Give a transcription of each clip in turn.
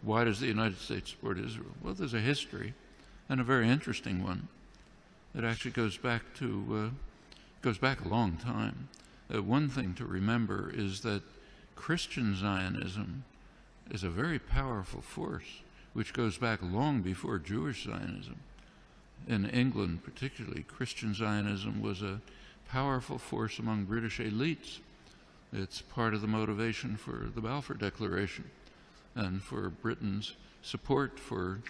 Why does the United States support Israel? Well, there's a history, and a very interesting one. It actually goes back a long time. One thing to remember is that Christian Zionism is a very powerful force, which goes back long before Jewish Zionism. In England particularly, Christian Zionism was a powerful force among British elites. It's part of the motivation for the Balfour Declaration and for Britain's support for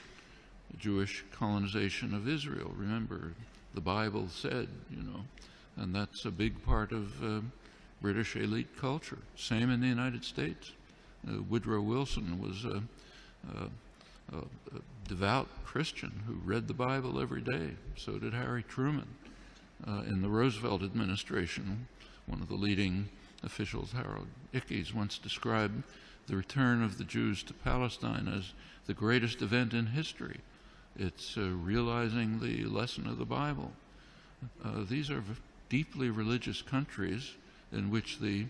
Jewish colonization of Israel. Remember, the Bible said, and that's a big part of British elite culture. Same in the United States. Woodrow Wilson was a devout Christian who read the Bible every day. So did Harry Truman. In the Roosevelt administration, one of the leading officials, Harold Ickes, once described the return of the Jews to Palestine as the greatest event in history. It's realizing the lesson of the Bible. These are deeply religious countries in which the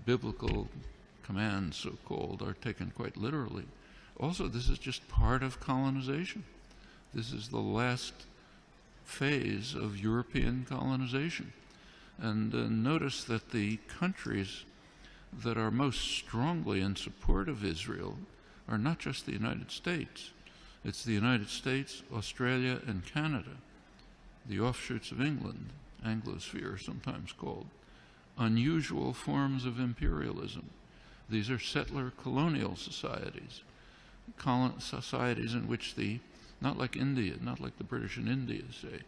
biblical commands, so-called, are taken quite literally. Also, this is just part of colonization. This is the last phase of European colonization. And notice that the countries that are most strongly in support of Israel are not just the United States. It's the United States, Australia, and Canada, the offshoots of England, Anglosphere sometimes called, unusual forms of imperialism. These are settler colonial societies, societies in which not like India, not like the British in India, say,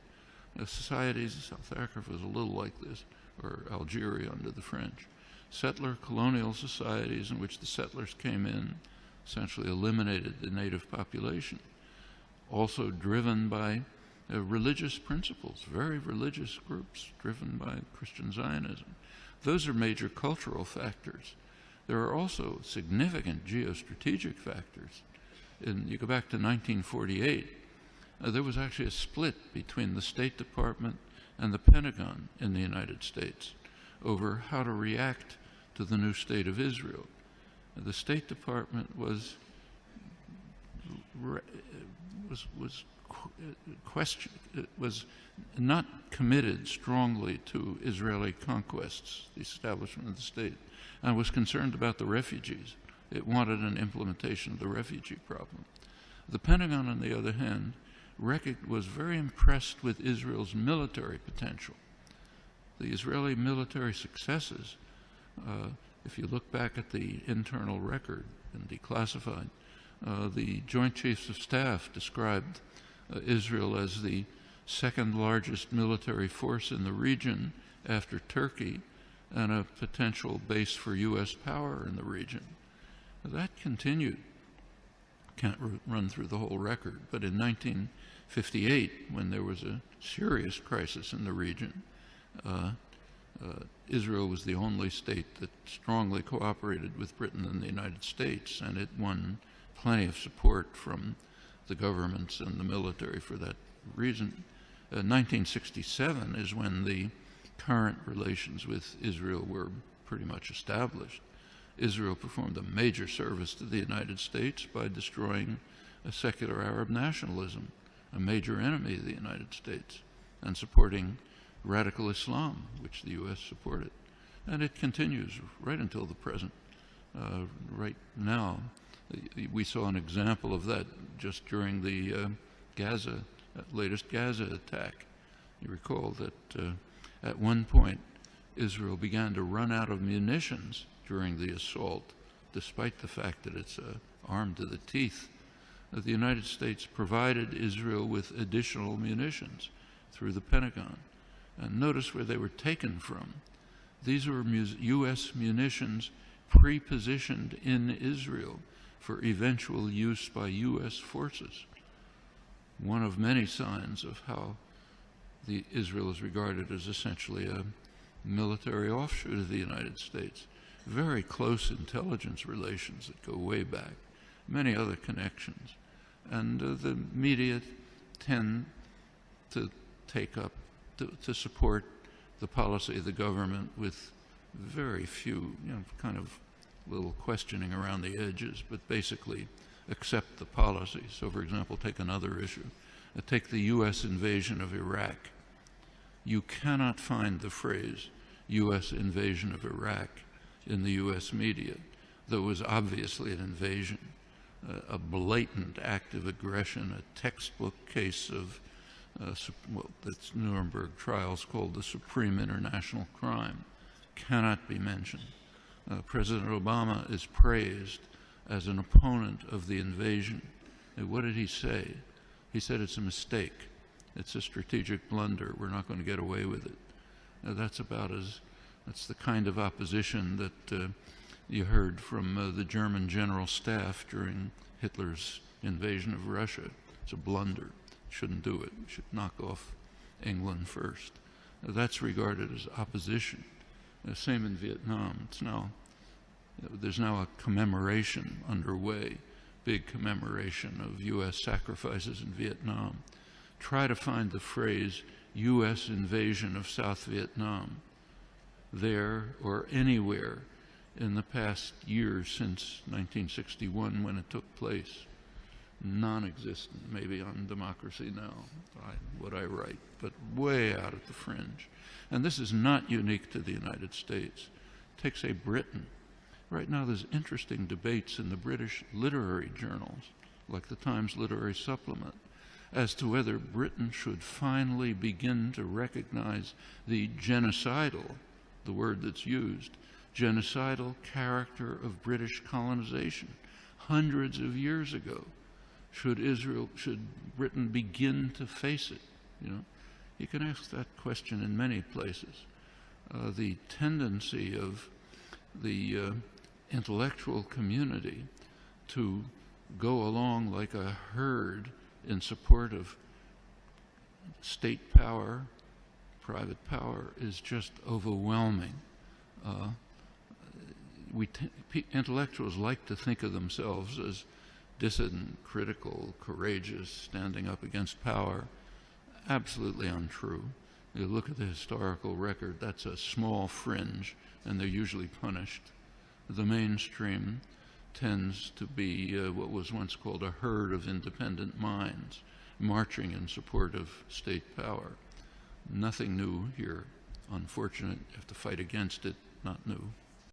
societies, South Africa was a little like this, or Algeria under the French, settler colonial societies in which the settlers came in, essentially eliminated the native population, also driven by religious principles, very religious groups driven by Christian Zionism. Those are major cultural factors. There are also significant geostrategic factors. You go back to 1948, there was actually a split between the State Department and the Pentagon in the United States over how to react to the new state of Israel. The State Department was not committed strongly to Israeli conquests, the establishment of the state, and was concerned about the refugees. It wanted an implementation of the refugee problem. The Pentagon, on the other hand, was very impressed with Israel's military potential. The Israeli military successes, if you look back at the internal record and declassified, the Joint Chiefs of Staff described Israel as the second largest military force in the region after Turkey and a potential base for U.S. power in the region. That continued. Can't run through the whole record, but in 1958, when there was a serious crisis in the region, Israel was the only state that strongly cooperated with Britain and the United States, and it won plenty of support from the governments and the military for that reason. 1967 is when the current relations with Israel were pretty much established. Israel performed a major service to the United States by destroying a secular Arab nationalism, a major enemy of the United States, and supporting radical Islam, which the U.S. supported. And it continues right until the present. Right now, we saw an example of that just during the latest Gaza attack. You recall that at one point, Israel began to run out of munitions during the assault, despite the fact that it's armed to the teeth. The United States provided Israel with additional munitions through the Pentagon. And notice where they were taken from. These were U.S. munitions pre-positioned in Israel for eventual use by U.S. forces. One of many signs of how Israel is regarded as essentially a military offshoot of the United States. Very close intelligence relations that go way back, many other connections. And the media tend to take up, to support the policy of the government with very few, kind of little questioning around the edges, but basically accept the policy. So, for example, take another issue. Take the U.S. invasion of Iraq. You cannot find the phrase U.S. invasion of Iraq in the U.S. media, though it was obviously an invasion, a blatant act of aggression, a textbook case of what the Nuremberg trials called the supreme international crime, cannot be mentioned. President Obama is praised as an opponent of the invasion. And what did he say? He said it's a mistake. It's a strategic blunder. We're not going to get away with it. That's the kind of opposition that you heard from the German general staff during Hitler's invasion of Russia. It's a blunder. Shouldn't do it. We should knock off England first. That's regarded as opposition. Same in Vietnam. There's now a commemoration underway, big commemoration of U.S. sacrifices in Vietnam. Try to find the phrase U.S. invasion of South Vietnam there or anywhere in the past years since 1961 when it took place. Non-existent, maybe on Democracy Now, what I write, but way out at the fringe. And this is not unique to the United States. Take, say, Britain. Right now there's interesting debates in the British literary journals, like the Times Literary Supplement, as to whether Britain should finally begin to recognize the genocidal, the word that's used, genocidal character of British colonization hundreds of years ago. Should Britain begin to face it? You can ask that question in many places. The tendency of the intellectual community to go along like a herd in support of state power, private power, is just overwhelming. Intellectuals like to think of themselves as dissident, critical, courageous, standing up against power. Absolutely untrue. You look at the historical record, that's a small fringe, and they're usually punished. The mainstream tends to be what was once called a herd of independent minds, marching in support of state power. Nothing new here. Unfortunate, you have to fight against it, not new.